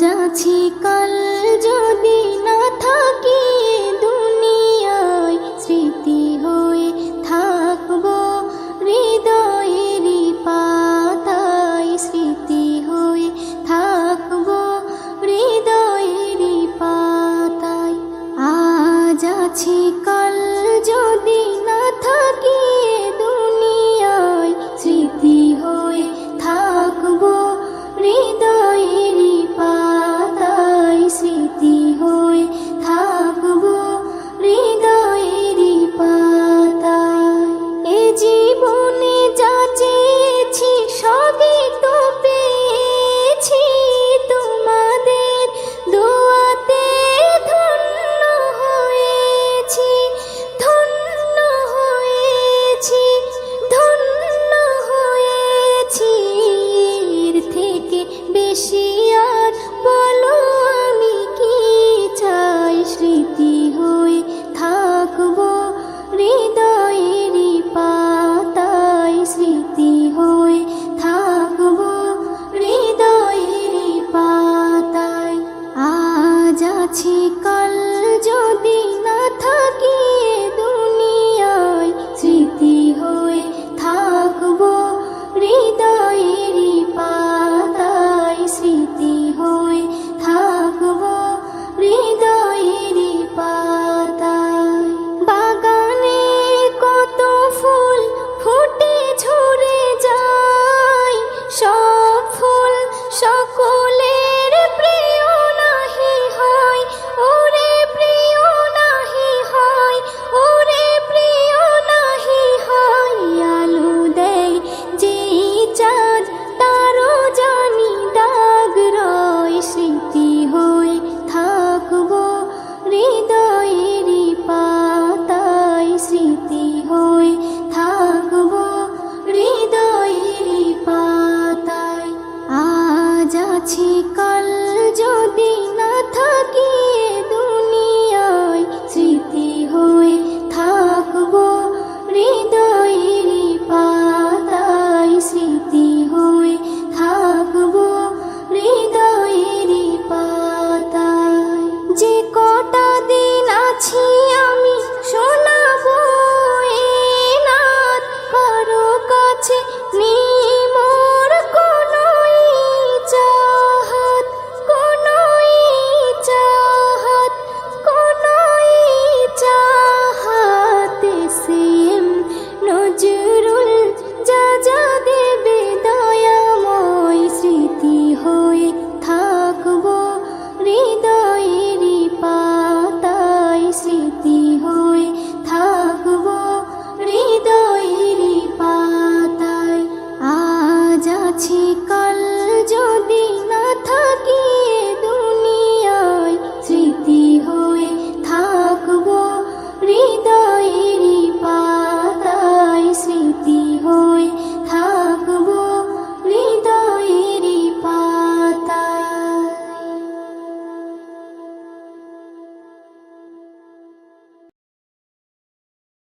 আছি কাল যদি না থাকি দুনিয়ায়, স্মৃতি হয়ে থাকবো হৃদয়েরই পাতায়, স্মৃতি হয়ে থাকবো হৃদয়েরই পাতায়। আজ আছি কাল যদি না থাকি দুনিয়ায়, স্মৃতি হয়ে থাকবো হৃদয়েরই পাতায়, স্মৃতি হয়ে থাকবো হৃদয়েরই পাতায়। এ জীবনে যা চেয়েছি সবই তো পেয়েছি, তোমাদের দোয়াতে ধন্য হয়েছি, ধন্য হয়েছি, ধন্য হয়েছি। এর থেকে বেশি আর বলো আমি কি চাই, স্মৃতি হয়ে থাকবো হৃদয়েরই পাতায়, স্মৃতি হয়ে থাকবো হৃদয়েরই পাতায়। আজ আছি কাল যদি না থাকি দুনিয়ায়, স্মৃতি হয়ে থাকবো হৃদয়েরই পাতায়, স্মৃতি হয়ে থাকবো হৃদয়েরই পাতায়। বাগানে কত ফুল ফুটে ঝরে যায়, সব ফুল সকলের প্রিয় নাহি হয়, ওরে প্রিয় নাহি হয়, ওরে প্রিয় নাহি হয়। আলো দেয় যে চাঁদ তারও জানি দাগ রয়, স্মৃতি হয়ে থাকবো হৃদয়েরই পাতায়, স্মৃতি হয়ে থাকবো হৃদয়েরই পাতায়। আজ আছি কাল যদি